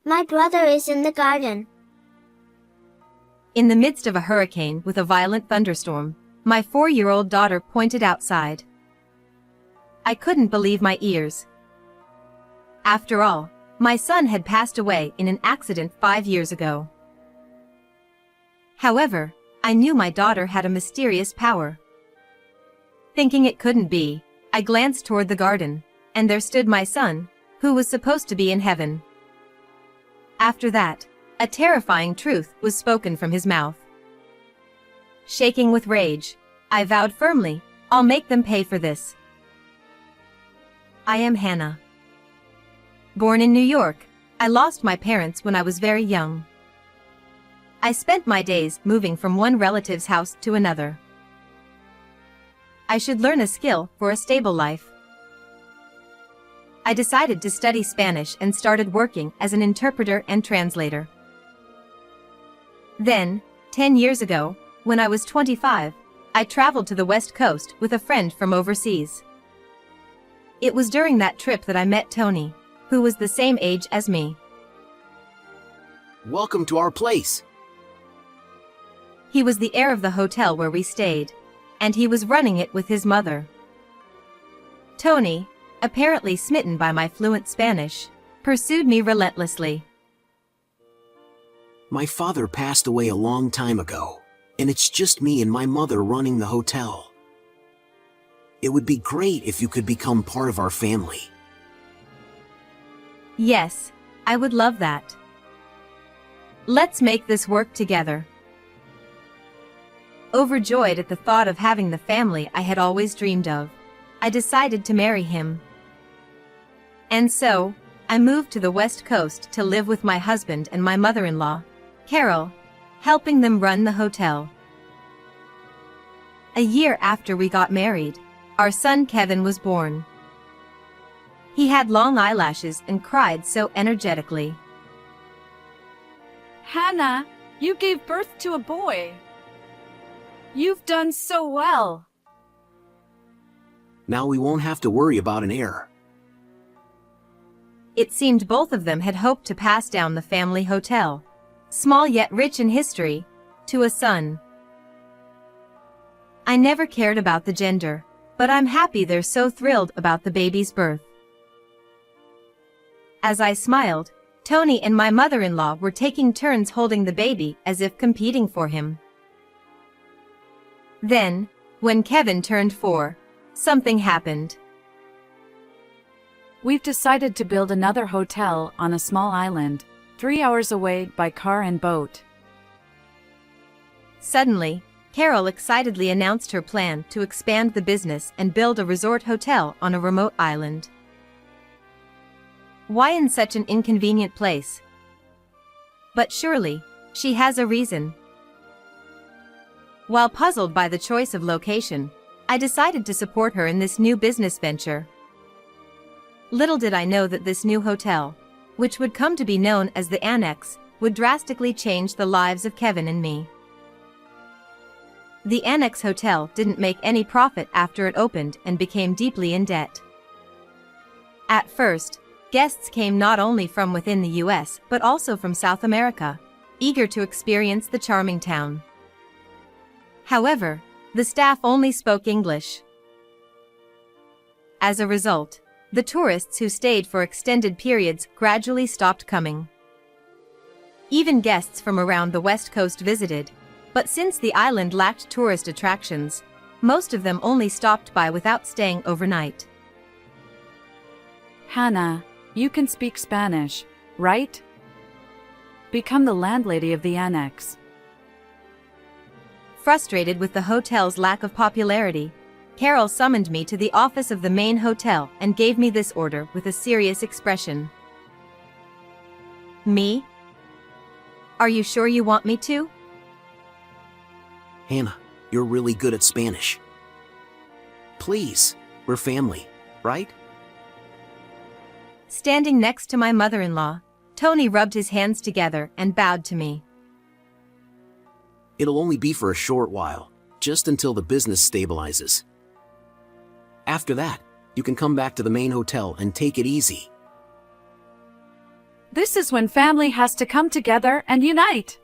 My brother is in the garden. In the midst of a hurricane with a violent thunderstorm, my 4-year-old daughter pointed outside. I couldn't believe my ears. After all, my son had passed away in an accident 5 years ago. However, I knew my daughter had a mysterious power. Thinking it couldn't be, I glanced toward the garden, and there stood my son, who was supposed to be in heaven. After that, a terrifying truth was spoken from his mouth. Shaking with rage, I vowed firmly, I'll make them pay for this. I am Hannah. Born in New York, I lost my parents when I was very young. I spent my days moving from one relative's house to another. I should learn a skill for a stable life. I decided to study Spanish and started working as an interpreter and translator. Then, 10 years ago, when I was 25, I traveled to the West Coast with a friend from overseas. It was during that trip that I met Tony, who was the same age as me. Welcome to our place. He was the heir of the hotel where we stayed, and he was running it with his mother. Tony, apparently smitten by my fluent Spanish, pursued me relentlessly. My father passed away a long time ago, and it's just me and my mother running the hotel. It would be great if you could become part of our family. Yes, I would love that. Let's make this work together. Overjoyed at the thought of having the family I had always dreamed of, I decided to marry him. And so, I moved to the West Coast to live with my husband and my mother-in-law, Carol, helping them run the hotel. A year after we got married, our son Kevin was born. He had long eyelashes and cried so energetically. Hannah, you gave birth to a boy. You've done so well. Now we won't have to worry about an heir. It seemed both of them had hoped to pass down the family hotel, small yet rich in history, to a son. I never cared about the gender, but I'm happy they're so thrilled about the baby's birth. As I smiled, Tony and my mother-in-law were taking turns holding the baby as if competing for him. Then, when Kevin turned 4, something happened. We've decided to build another hotel on a small island, 3 hours away by car and boat. Suddenly, Carol excitedly announced her plan to expand the business and build a resort hotel on a remote island. Why in such an inconvenient place? But surely, she has a reason. While puzzled by the choice of location, I decided to support her in this new business venture. Little did I know that this new hotel, which would come to be known as the Annex, would drastically change the lives of Kevin and me. The Annex Hotel didn't make any profit after it opened and became deeply in debt. At first, guests came not only from within the US but also from South America, eager to experience the charming town. However, the staff only spoke English. As a result, the tourists who stayed for extended periods gradually stopped coming. Even guests from around the West Coast visited, but since the island lacked tourist attractions, most of them only stopped by without staying overnight. Hannah, you can speak Spanish, right? Become the landlady of the Annex. Frustrated with the hotel's lack of popularity, Carol summoned me to the office of the main hotel and gave me this order with a serious expression. Me? Are you sure you want me to? Hannah, you're really good at Spanish. Please, we're family, right? Standing next to my mother-in-law, Tony rubbed his hands together and bowed to me. It'll only be for a short while, just until the business stabilizes. After that, you can come back to the main hotel and take it easy. This is when family has to come together and unite.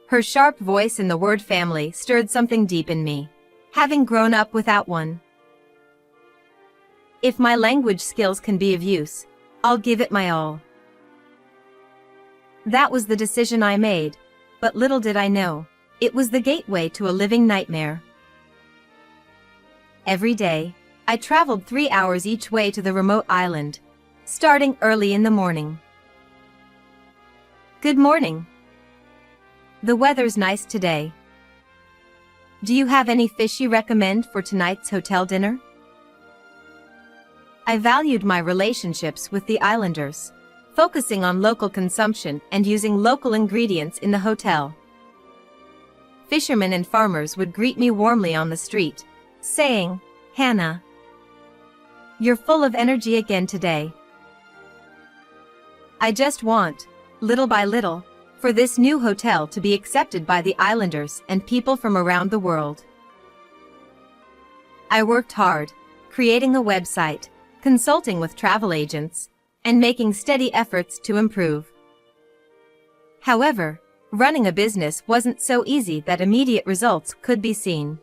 Her sharp voice and the word family stirred something deep in me, having grown up without one. If my language skills can be of use, I'll give it my all. That was the decision I made, but little did I know, it was the gateway to a living nightmare. Every day, I traveled 3 hours each way to the remote island, starting early in the morning. Good morning. The weather's nice today. Do you have any fish you recommend for tonight's hotel dinner? I valued my relationships with the islanders, focusing on local consumption and using local ingredients in the hotel. Fishermen and farmers would greet me warmly on the street, saying, "Hannah, you're full of energy again today." I just want, little by little, for this new hotel to be accepted by the islanders and people from around the world. I worked hard, creating a website, consulting with travel agents, and making steady efforts to improve. However, running a business wasn't so easy that immediate results could be seen.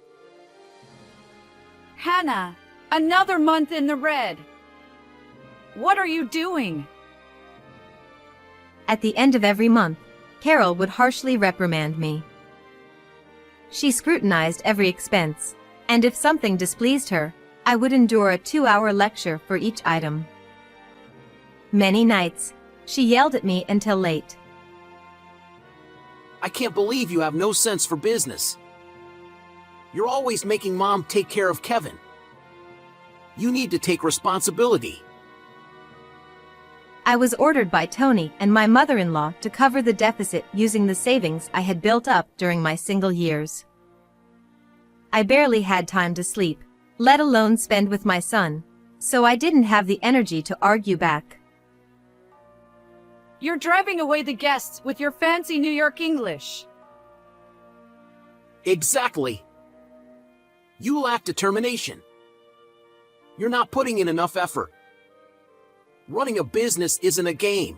Hannah, another month in the red. What are you doing? At the end of every month, Carol would harshly reprimand me. She scrutinized every expense, and if something displeased her, I would endure a 2-hour lecture for each item. Many nights, she yelled at me until late. I can't believe you have no sense for business. You're always making Mom take care of Kevin. You need to take responsibility. I was ordered by Tony and my mother-in-law to cover the deficit using the savings I had built up during my single years. I barely had time to sleep, let alone spend with my son, so I didn't have the energy to argue back. You're driving away the guests with your fancy New York English. Exactly. You lack determination. You're not putting in enough effort. Running a business isn't a game.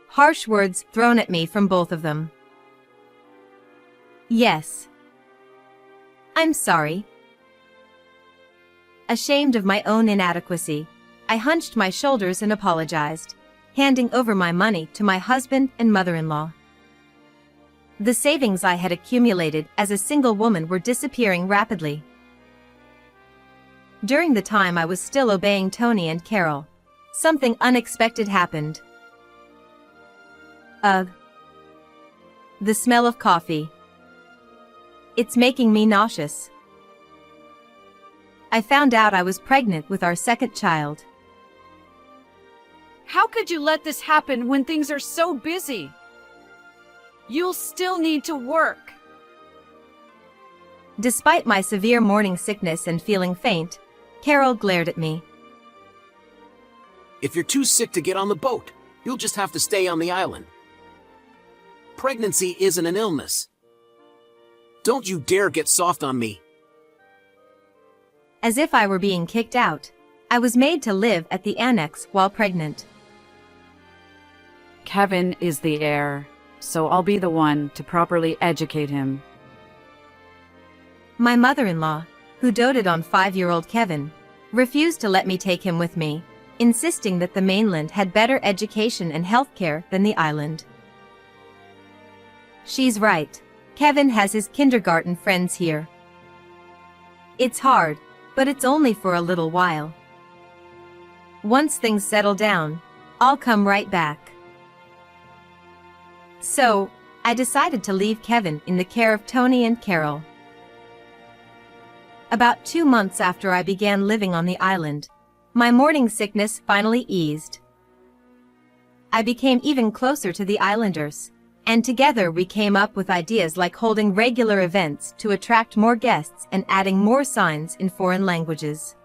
Harsh words thrown at me from both of them. Yes. I'm sorry. Ashamed of my own inadequacy, I hunched my shoulders and apologized, handing over my money to my husband and mother-in-law. The savings I had accumulated as a single woman were disappearing rapidly. During the time I was still obeying Tony and Carol, something unexpected happened. Ugh. The smell of coffee. It's making me nauseous. I found out I was pregnant with our second child. How could you let this happen when things are so busy? You'll still need to work. Despite my severe morning sickness and feeling faint, Carol glared at me. If you're too sick to get on the boat, you'll just have to stay on the island. Pregnancy isn't an illness. Don't you dare get soft on me. As if I were being kicked out, I was made to live at the annex while pregnant. Kevin is the heir, so I'll be the one to properly educate him. My mother-in-law, who doted on 5-year-old Kevin, refused to let me take him with me, insisting that the mainland had better education and healthcare than the island. She's right. Kevin has his kindergarten friends here. It's hard, but it's only for a little while. Once things settle down, I'll come right back. So, I decided to leave Kevin in the care of Tony and Carol. About 2 months after I began living on the island, my morning sickness finally eased. I became even closer to the islanders, and together we came up with ideas like holding regular events to attract more guests and adding more signs in foreign languages.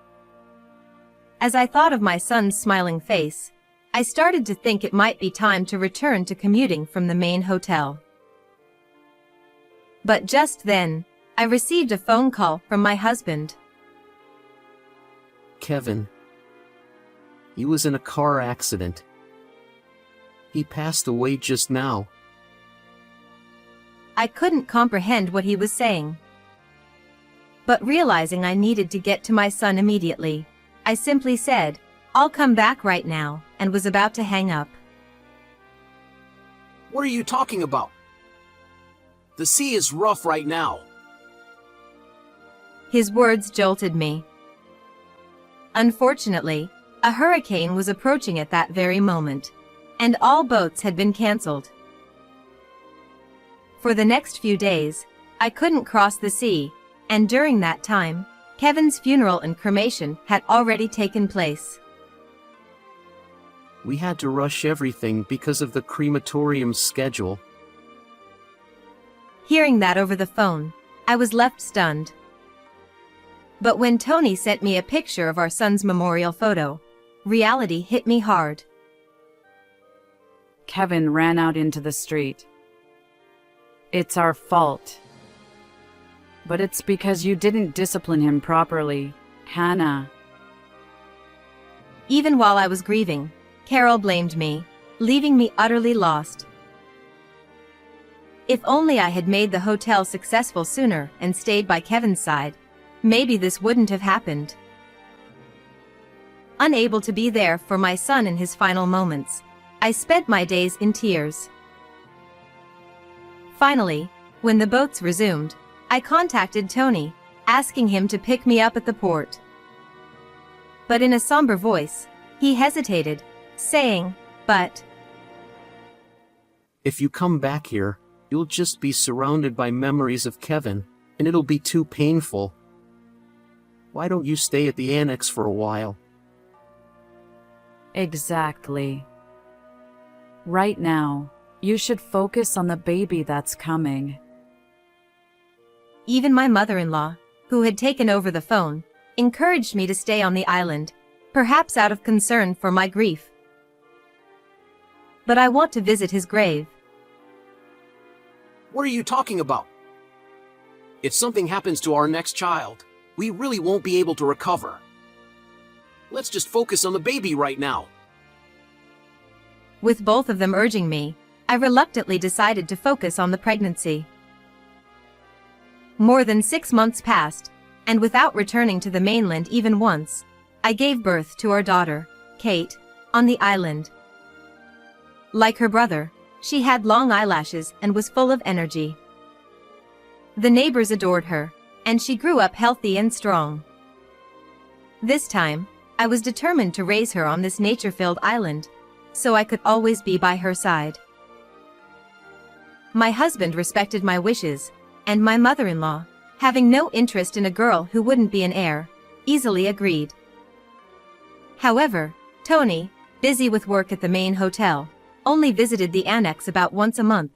As I thought of my son's smiling face, I started to think it might be time to return to commuting from the main hotel. But just then, I received a phone call from my husband. Kevin, He was in a car accident. He passed away just now. I couldn't comprehend what he was saying. But realizing I needed to get to my son immediately, I simply said, "I'll come back right now," and was about to hang up. What are you talking about? The sea is rough right now. His words jolted me. Unfortunately, a hurricane was approaching at that very moment, and all boats had been canceled. For the next few days, I couldn't cross the sea, and during that time, Kevin's funeral and cremation had already taken place. We had to rush everything because of the crematorium's schedule. Hearing that over the phone, I was left stunned. But when Tony sent me a picture of our son's memorial photo, reality hit me hard. Kevin ran out into the street. It's our fault. But it's because you didn't discipline him properly, Hannah. Even while I was grieving, Carol blamed me, leaving me utterly lost. If only I had made the hotel successful sooner and stayed by Kevin's side, maybe this wouldn't have happened. Unable to be there for my son in his final moments, I spent my days in tears. Finally, when the boats resumed, I contacted Tony, asking him to pick me up at the port. But in a somber voice, he hesitated, saying, "But If you come back here, you'll just be surrounded by memories of Kevin, and it'll be too painful. Why don't you stay at the annex for a while?" Exactly. Right now, you should focus on the baby that's coming. Even my mother-in-law, who had taken over the phone, encouraged me to stay on the island, perhaps out of concern for my grief. But I want to visit his grave. What are you talking about? If something happens to our next child, we really won't be able to recover. Let's just focus on the baby right now. With both of them urging me, I reluctantly decided to focus on the pregnancy. More than 6 months passed, and without returning to the mainland even once, I gave birth to our daughter, Kate, on the island. Like her brother, she had long eyelashes and was full of energy. The neighbors adored her, and she grew up healthy and strong. This time, I was determined to raise her on this nature-filled island, so I could always be by her side. My husband respected my wishes, and my mother-in-law, having no interest in a girl who wouldn't be an heir, easily agreed. However, Tony, busy with work at the main hotel, only visited the annex about once a month.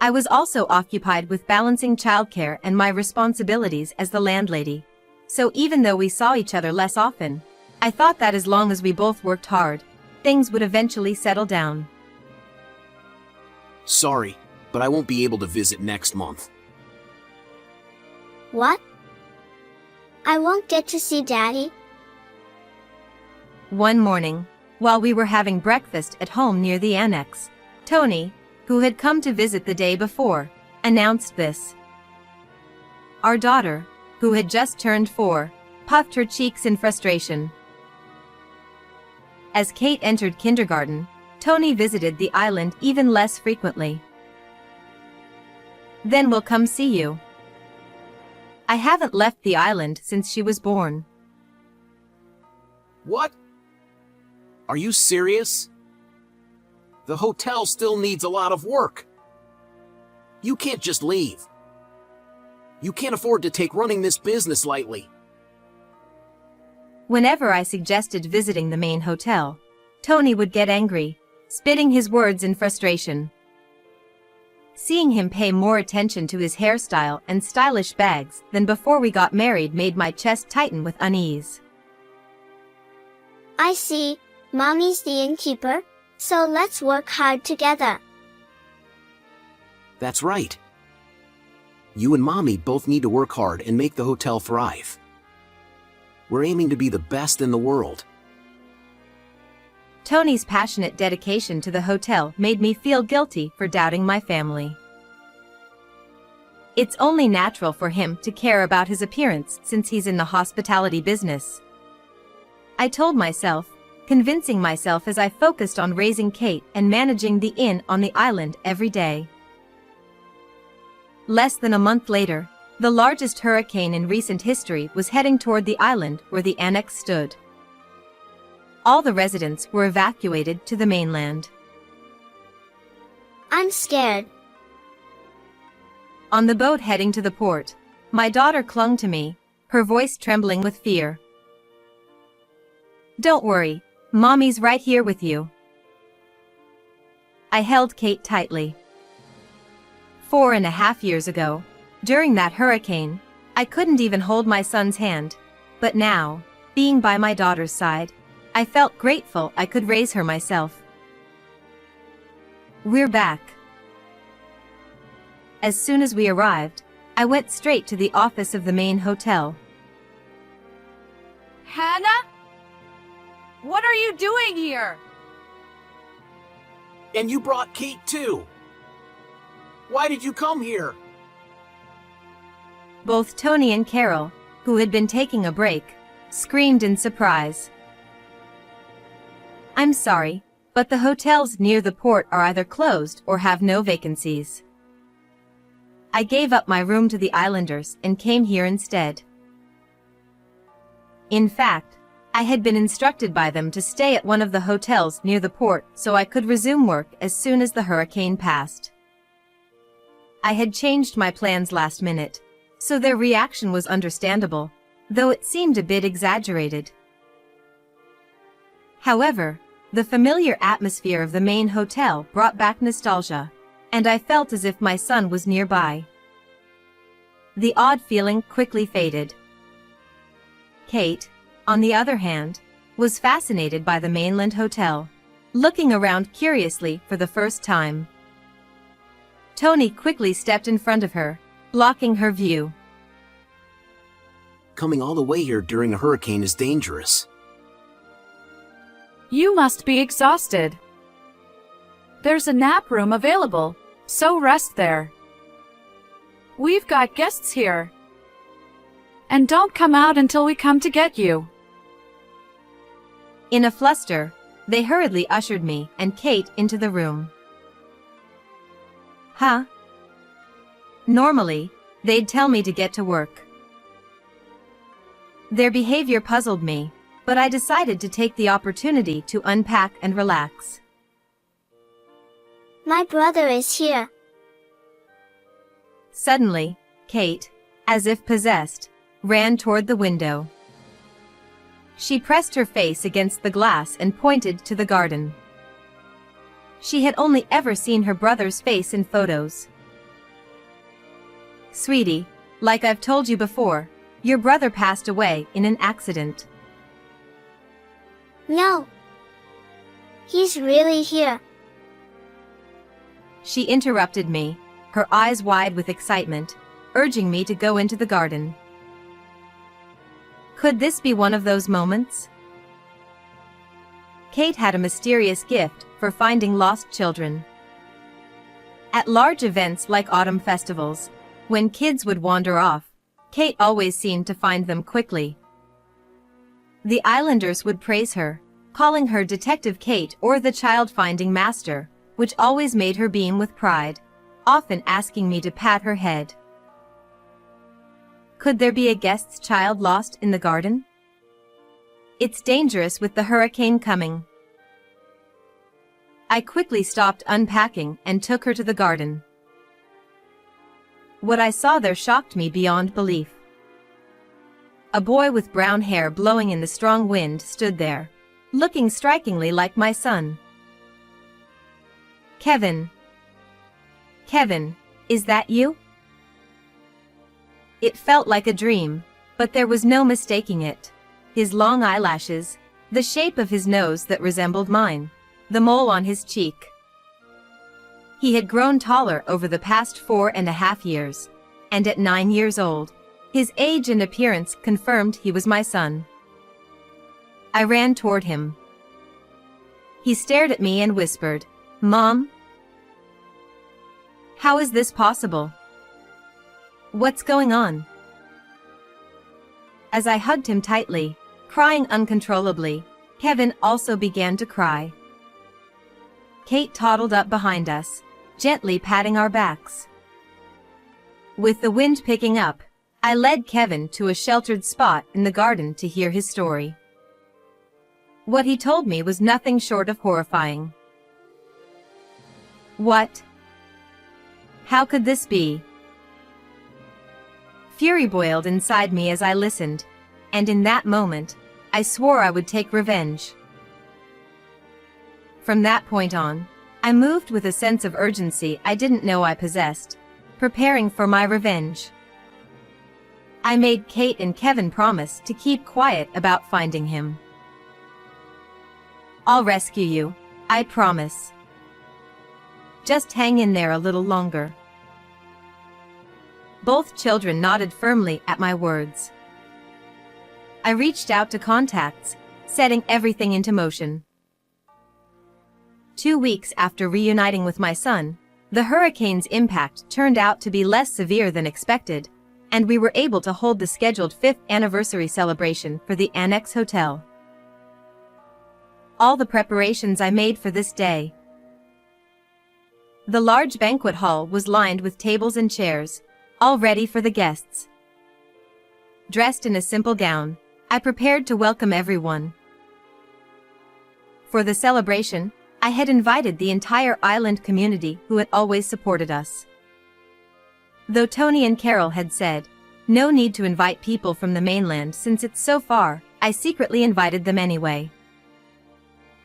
I was also occupied with balancing childcare and my responsibilities as the landlady, so even though we saw each other less often, I thought that as long as we both worked hard, things would eventually settle down. Sorry, but I won't be able to visit next month. What? I won't get to see Daddy? One morning, while we were having breakfast at home near the annex, Tony, who had come to visit the day before, announced this. Our daughter, who had just turned 4, puffed her cheeks in frustration. As Kate entered kindergarten, Tony visited the island even less frequently. "Then we'll come see you. I haven't left the island since she was born." What? Are you serious? The hotel still needs a lot of work. You can't just leave. You can't afford to take running this business lightly. Whenever I suggested visiting the main hotel, Tony would get angry, spitting his words in frustration. Seeing him pay more attention to his hairstyle and stylish bags than before we got married made my chest tighten with unease. I see, Mommy's the innkeeper, so let's work hard together. That's right. You and Mommy both need to work hard and make the hotel thrive. We're aiming to be the best in the world. Tony's passionate dedication to the hotel made me feel guilty for doubting my family. It's only natural for him to care about his appearance since he's in the hospitality business. I told myself, convincing myself as I focused on raising Kate and managing the inn on the island every day. Less than a month later, the largest hurricane in recent history was heading toward the island where the annex stood. All the residents were evacuated to the mainland. I'm scared. On the boat heading to the port, my daughter clung to me, her voice trembling with fear. "Don't worry, Mommy's right here with you." I held Kate tightly. 4.5 years ago, during that hurricane, I couldn't even hold my son's hand, but now, being by my daughter's side, I felt grateful I could raise her myself. We're back. As soon as we arrived, I went straight to the office of the main hotel. Hannah? What are you doing here? And you brought Kate too. Why did you come here? Both Tony and Carol, who had been taking a break, screamed in surprise. "I'm sorry, but the hotels near the port are either closed or have no vacancies. I gave up my room to the islanders and came here instead." In fact, I had been instructed by them to stay at one of the hotels near the port so I could resume work as soon as the hurricane passed. I had changed my plans last minute, so their reaction was understandable, though it seemed a bit exaggerated. However, the familiar atmosphere of the main hotel brought back nostalgia, and I felt as if my son was nearby. The odd feeling quickly faded. Kate, on the other hand, was fascinated by the mainland hotel, looking around curiously for the first time. Tony quickly stepped in front of her, blocking her view. Coming all the way here during a hurricane is dangerous. You must be exhausted. There's a nap room available, so rest there. We've got guests here. And don't come out until we come to get you. In a fluster, they hurriedly ushered me and Kate into the room. Huh? Normally, they'd tell me to get to work. Their behavior puzzled me, but I decided to take the opportunity to unpack and relax. My brother is here. Suddenly, Kate, as if possessed, ran toward the window. She pressed her face against the glass and pointed to the garden. She had only ever seen her brother's face in photos. "Sweetie, like I've told you before, your brother passed away in an accident." No. He's really here. She interrupted me, her eyes wide with excitement, urging me to go into the garden. Could this be one of those moments? Kate had a mysterious gift for finding lost children. At large events like autumn festivals, when kids would wander off, Kate always seemed to find them quickly. The islanders would praise her, calling her Detective Kate or the child-finding master, which always made her beam with pride, often asking me to pat her head. Could there be a guest's child lost in the garden? It's dangerous with the hurricane coming. I quickly stopped unpacking and took her to the garden. What I saw there shocked me beyond belief. A boy with brown hair blowing in the strong wind stood there, looking strikingly like my son. "Kevin. Kevin, is that you?" It felt like a dream, but there was no mistaking it. His long eyelashes, the shape of his nose that resembled mine, the mole on his cheek. He had grown taller over the past 4.5 years, and at 9 years old, his age and appearance confirmed he was my son. I ran toward him. He stared at me and whispered, "Mom? How is this possible? What's going on?" As I hugged him tightly, crying uncontrollably, Kevin also began to cry. Kate toddled up behind us, gently patting our backs. With the wind picking up, I led Kevin to a sheltered spot in the garden to hear his story. What he told me was nothing short of horrifying. What? How could this be? Fury boiled inside me as I listened, and in that moment, I swore I would take revenge. From that point on, I moved with a sense of urgency I didn't know I possessed, preparing for my revenge. I made Kate and Kevin promise to keep quiet about finding him. "I'll rescue you, I promise. Just hang in there a little longer." Both children nodded firmly at my words. I reached out to contacts, setting everything into motion. 2 weeks after reuniting with my son, the hurricane's impact turned out to be less severe than expected, and we were able to hold the scheduled 5th anniversary celebration for the Annex Hotel. All the preparations I made for this day. The large banquet hall was lined with tables and chairs, all ready for the guests. Dressed in a simple gown, I prepared to welcome everyone. For the celebration, I had invited the entire island community who had always supported us. Though Tony and Carol had said, no need to invite people from the mainland since it's so far, I secretly invited them anyway.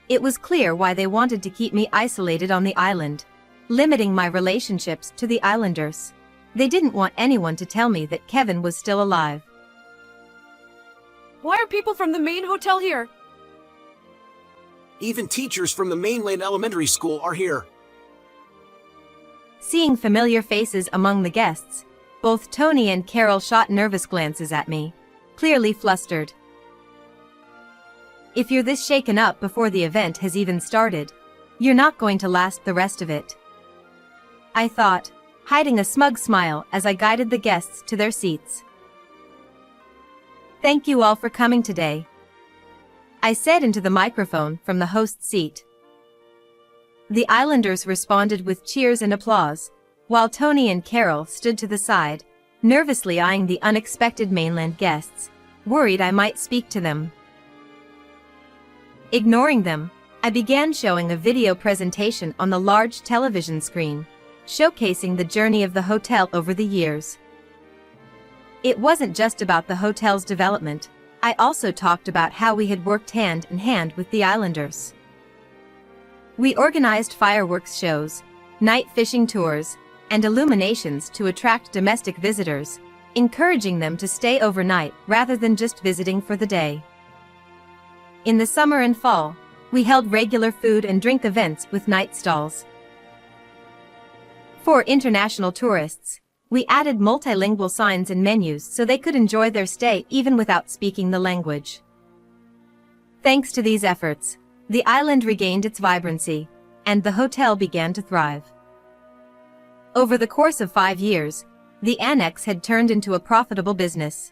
It was clear why they wanted to keep me isolated on the island, limiting my relationships to the islanders. They didn't want anyone to tell me that Kevin was still alive. Why are people from the main hotel here? Even teachers from the mainland elementary school are here. Seeing familiar faces among the guests, both Tony and Carol shot nervous glances at me, clearly flustered. If you're this shaken up before the event has even started, you're not going to last the rest of it, I thought, hiding a smug smile as I guided the guests to their seats. "Thank you all for coming today," I said into the microphone from the host's seat. The islanders responded with cheers and applause, while Tony and Carol stood to the side, nervously eyeing the unexpected mainland guests, worried I might speak to them. Ignoring them, I began showing a video presentation on the large television screen, showcasing the journey of the hotel over the years. It wasn't just about the hotel's development, I also talked about how we had worked hand in hand with the islanders. We organized fireworks shows, night fishing tours, and illuminations to attract domestic visitors, encouraging them to stay overnight rather than just visiting for the day. In the summer and fall, we held regular food and drink events with night stalls. For international tourists, we added multilingual signs and menus so they could enjoy their stay even without speaking the language. Thanks to these efforts, the island regained its vibrancy, and the hotel began to thrive. Over the course of 5 years, the Annex had turned into a profitable business.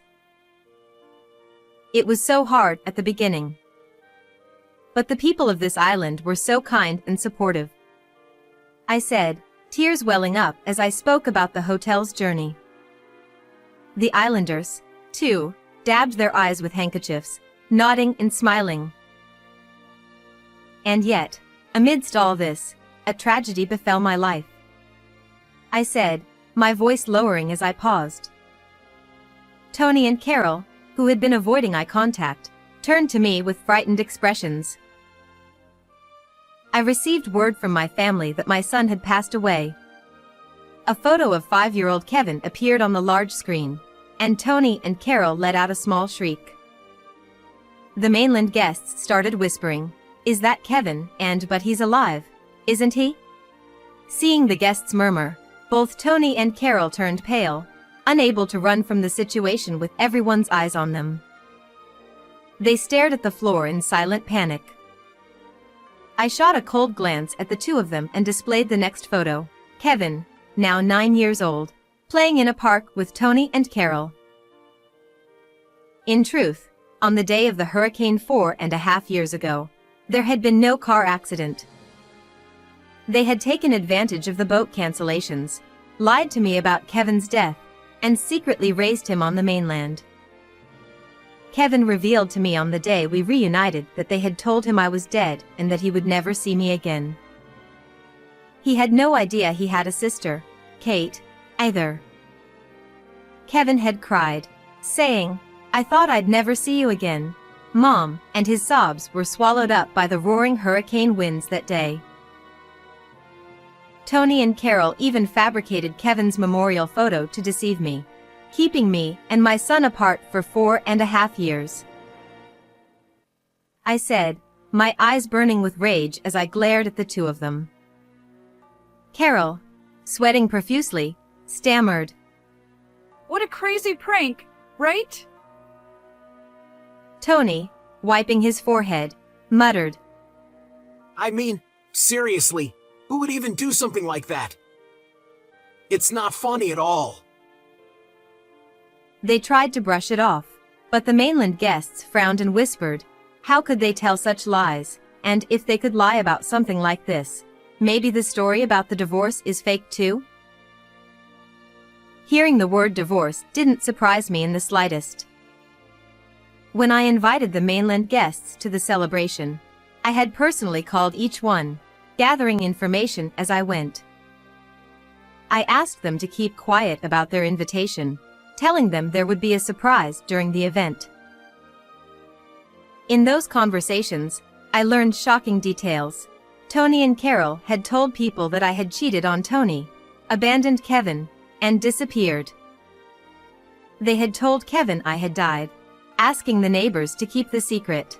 It was so hard at the beginning. But the people of this island were so kind and supportive, I said, tears welling up as I spoke about the hotel's journey. The islanders, too, dabbed their eyes with handkerchiefs, nodding and smiling. And yet, amidst all this, a tragedy befell my life, I said, my voice lowering as I paused. Tony and Carol, who had been avoiding eye contact, turned to me with frightened expressions. I received word from my family that my son had passed away. A photo of 5-year-old Kevin appeared on the large screen, and Tony and Carol let out a small shriek. The mainland guests started whispering, "Is that Kevin? But he's alive, isn't he?" Seeing the guests murmur, both Tony and Carol turned pale, unable to run from the situation with everyone's eyes on them. They stared at the floor in silent panic. I shot a cold glance at the two of them and displayed the next photo. Kevin, now 9 years old, playing in a park with Tony and Carol. In truth, on the day of the hurricane 4.5 years ago, there had been no car accident. They had taken advantage of the boat cancellations, lied to me about Kevin's death, and secretly raised him on the mainland. Kevin revealed to me on the day we reunited that they had told him I was dead and that he would never see me again. He had no idea he had a sister, Kate, either. Kevin had cried, saying, "I thought I'd never see you again, Mom," and his sobs were swallowed up by the roaring hurricane winds that day. Tony and Carol even fabricated Kevin's memorial photo to deceive me, keeping me and my son apart for 4.5 years. I said, my eyes burning with rage as I glared at the two of them. Carol, sweating profusely, stammered, What a crazy prank, right? Tony, wiping his forehead, muttered, I mean, seriously, who would even do something like that? It's not funny at all. They tried to brush it off, but the mainland guests frowned and whispered, how could they tell such lies, and if they could lie about something like this, maybe the story about the divorce is fake too? Hearing the word divorce didn't surprise me in the slightest. When I invited the mainland guests to the celebration, I had personally called each one, gathering information as I went. I asked them to keep quiet about their invitation, telling them there would be a surprise during the event. In those conversations, I learned shocking details. Tony and Carol had told people that I had cheated on Tony, abandoned Kevin, and disappeared. They had told Kevin I had died, asking the neighbors to keep the secret.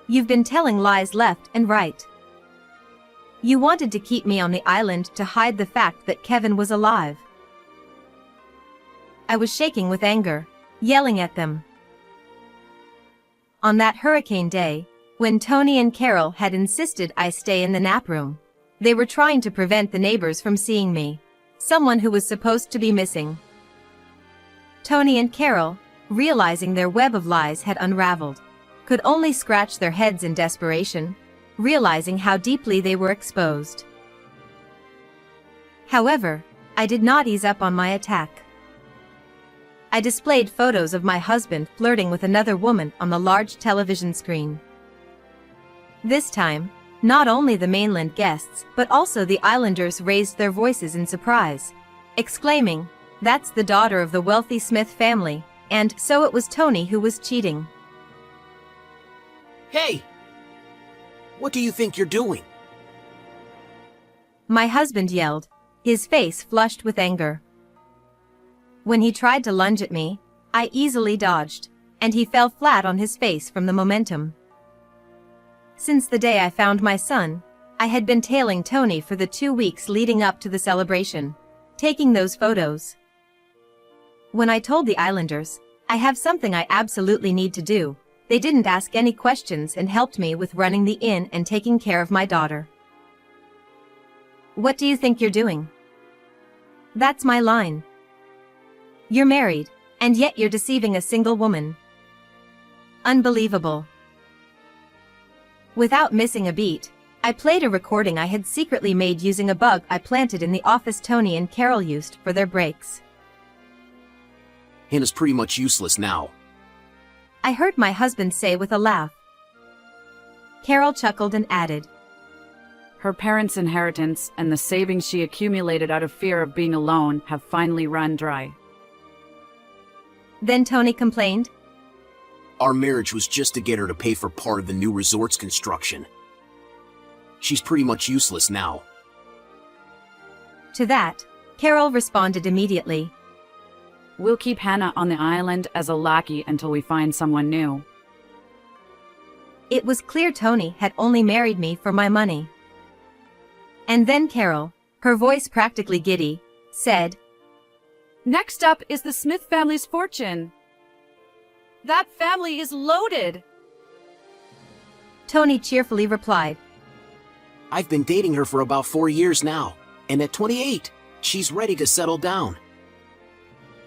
You've been telling lies left and right. You wanted to keep me on the island to hide the fact that Kevin was alive. I was shaking with anger, yelling at them. On that hurricane day, when Tony and Carol had insisted I stay in the nap room, they were trying to prevent the neighbors from seeing me, someone who was supposed to be missing. Tony and Carol, realizing their web of lies had unraveled, could only scratch their heads in desperation, realizing how deeply they were exposed. However, I did not ease up on my attack. I displayed photos of my husband flirting with another woman on the large television screen. This time, not only the mainland guests but also the islanders raised their voices in surprise, exclaiming, "That's the daughter of the wealthy Smith family, and so it was Tony who was cheating." Hey! What do you think you're doing? My husband yelled, his face flushed with anger. When he tried to lunge at me, I easily dodged, and he fell flat on his face from the momentum. Since the day I found my son, I had been tailing Tony for the 2 weeks leading up to the celebration, taking those photos. When I told the islanders, I have something I absolutely need to do, they didn't ask any questions and helped me with running the inn and taking care of my daughter. What do you think you're doing? That's my line. You're married, and yet you're deceiving a single woman. Unbelievable. Without missing a beat, I played a recording I had secretly made using a bug I planted in the office Tony and Carol used for their breaks. Hannah's pretty much useless now. I heard my husband say with a laugh. Carol chuckled and added, Her parents' inheritance and the savings she accumulated out of fear of being alone have finally run dry. Then Tony complained, Our marriage was just to get her to pay for part of the new resort's construction. She's pretty much useless now. To that, Carol responded immediately, We'll keep Hannah on the island as a lackey until we find someone new. It was clear Tony had only married me for my money. And then Carol, her voice practically giddy, said, Next up is the Smith family's fortune. That family is loaded. Tony cheerfully replied. I've been dating her for about 4 years now, and at 28, she's ready to settle down.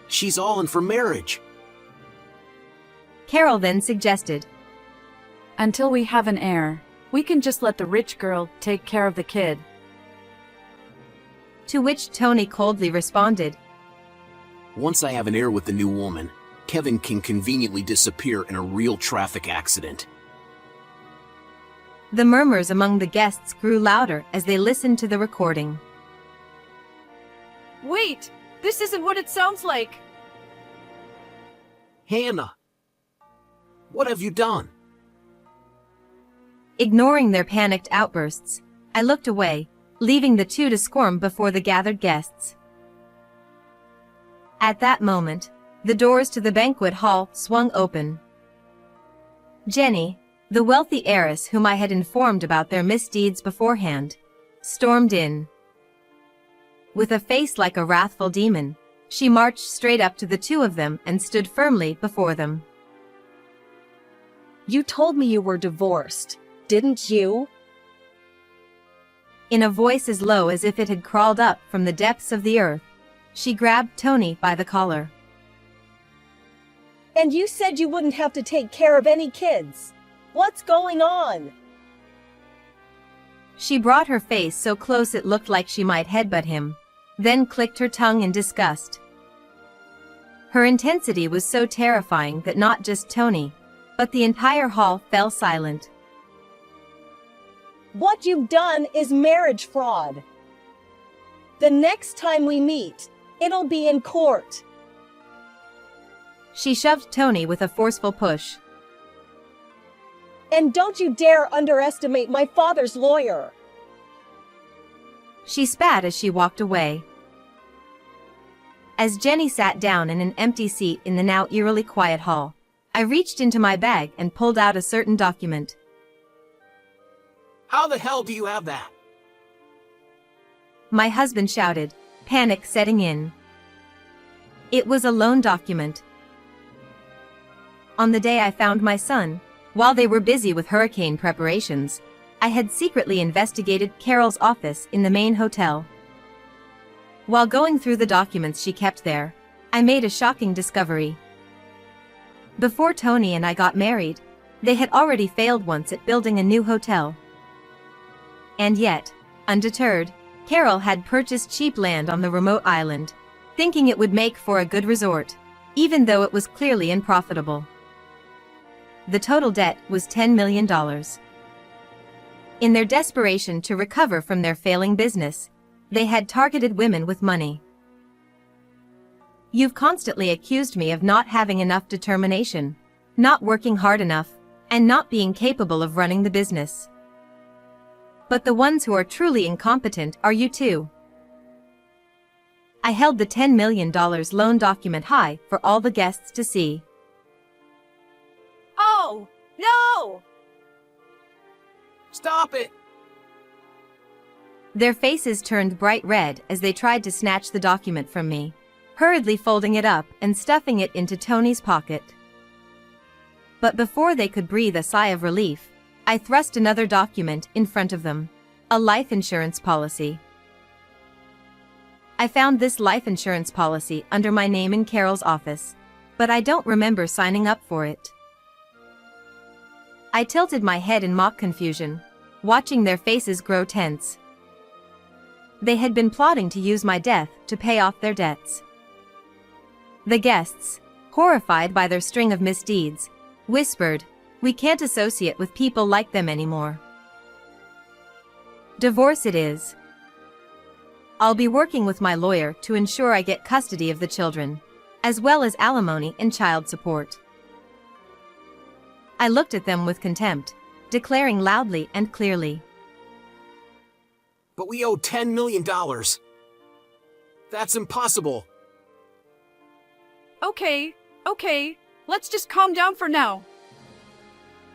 She's all in for marriage. Carol then suggested. Until we have an heir, we can just let the rich girl take care of the kid. To which Tony coldly responded. Once I have an heir with the new woman, Kevin can conveniently disappear in a real traffic accident. The murmurs among the guests grew louder as they listened to the recording. Wait! This isn't what it sounds like! Hannah! What have you done? Ignoring their panicked outbursts, I looked away, leaving the two to squirm before the gathered guests. At that moment, the doors to the banquet hall swung open. Jenny, the wealthy heiress whom I had informed about their misdeeds beforehand, stormed in. With a face like a wrathful demon, she marched straight up to the two of them and stood firmly before them. You told me you were divorced, didn't you? In a voice as low as if it had crawled up from the depths of the earth, she grabbed Tony by the collar. And you said you wouldn't have to take care of any kids. What's going on? She brought her face so close it looked like she might headbutt him, then clicked her tongue in disgust. Her intensity was so terrifying that not just Tony, but the entire hall fell silent. What you've done is marriage fraud. The next time we meet, it'll be in court. She shoved Tony with a forceful push. And don't you dare underestimate my father's lawyer. She spat as she walked away. As Jenny sat down in an empty seat in the now eerily quiet hall, I reached into my bag and pulled out a certain document. How the hell do you have that? My husband shouted, panic setting in. It was a loan document. On the day I found my son, while they were busy with hurricane preparations, I had secretly investigated Carol's office in the main hotel. While going through the documents she kept there, I made a shocking discovery. Before Tony and I got married, they had already failed once at building a new hotel. And yet, undeterred, Carol had purchased cheap land on the remote island, thinking it would make for a good resort, even though it was clearly unprofitable. The total debt was $10 million. In their desperation to recover from their failing business, they had targeted women with money. You've constantly accused me of not having enough determination, not working hard enough, and not being capable of running the business. But the ones who are truly incompetent are you too. I held the $10 million loan document high for all the guests to see. Oh, no! Stop it! Their faces turned bright red as they tried to snatch the document from me, hurriedly folding it up and stuffing it into Tony's pocket. But before they could breathe a sigh of relief, I thrust another document in front of them, a life insurance policy. I found this life insurance policy under my name in Carol's office, but I don't remember signing up for it. I tilted my head in mock confusion, watching their faces grow tense. They had been plotting to use my death to pay off their debts. The guests, horrified by their string of misdeeds, whispered, "We can't associate with people like them anymore. Divorce it is. I'll be working with my lawyer to ensure I get custody of the children, as well as alimony and child support." I looked at them with contempt, declaring loudly and clearly, But we owe $10 million. That's impossible. Okay, let's just calm down for now.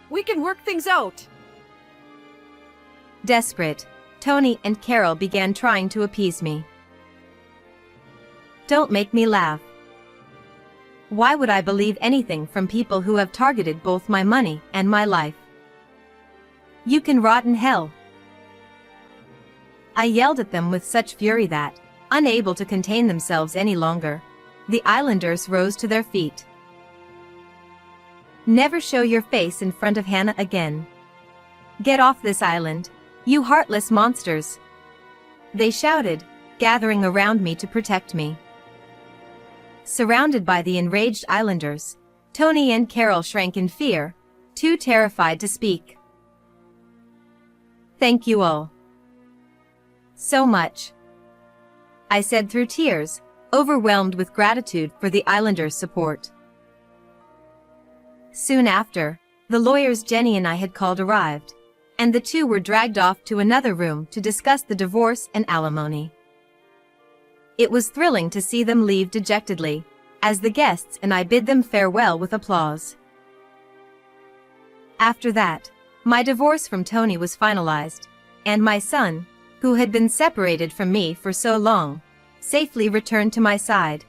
We can work things out. Desperate, Tony and Carol began trying to appease me. Don't make me laugh. Why would I believe anything from people who have targeted both my money and my life? You can rot in hell. I yelled at them with such fury that, unable to contain themselves any longer, the islanders rose to their feet. Never show your face in front of Hannah again. Get off this island, you heartless monsters! They shouted, gathering around me to protect me. Surrounded by the enraged islanders, Tony and Carol shrank in fear, too terrified to speak. Thank you all. So much. I said through tears, overwhelmed with gratitude for the islanders' support. Soon after, the lawyers Jenny and I had called arrived, and the two were dragged off to another room to discuss the divorce and alimony. It was thrilling to see them leave dejectedly, as the guests and I bid them farewell with applause. After that, my divorce from Tony was finalized, and my son, who had been separated from me for so long, safely returned to my side.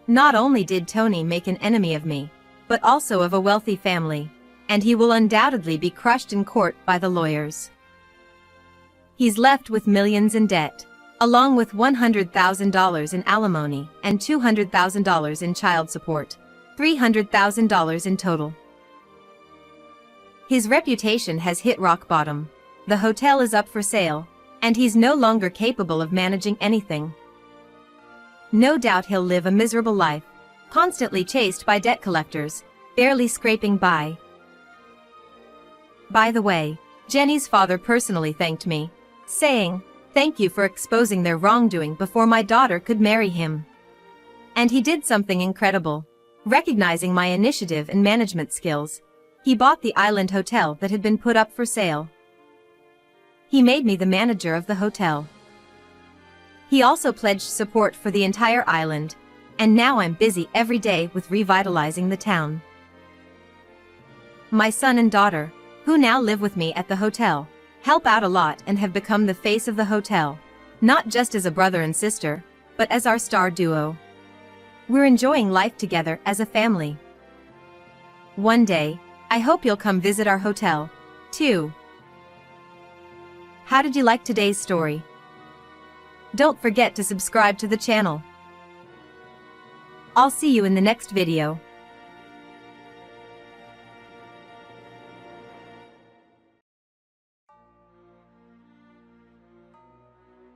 Not only did Tony make an enemy of me, but also of a wealthy family, and he will undoubtedly be crushed in court by the lawyers. He's left with millions in debt, along with $100,000 in alimony and $200,000 in child support, $300,000 in total. His reputation has hit rock bottom. The hotel is up for sale, and he's no longer capable of managing anything. No doubt he'll live a miserable life, constantly chased by debt collectors, barely scraping by. By the way, Jenny's father personally thanked me, saying, "Thank you for exposing their wrongdoing before my daughter could marry him." And he did something incredible. Recognizing my initiative and management skills, he bought the island hotel that had been put up for sale. He made me the manager of the hotel. He also pledged support for the entire island, and now I'm busy every day with revitalizing the town. My son and daughter, who now live with me at the hotel, help out a lot and have become the face of the hotel, not just as a brother and sister, but as our star duo. We're enjoying life together as a family. One day, I hope you'll come visit our hotel, too. How did you like today's story? Don't forget to subscribe to the channel. I'll see you in the next video.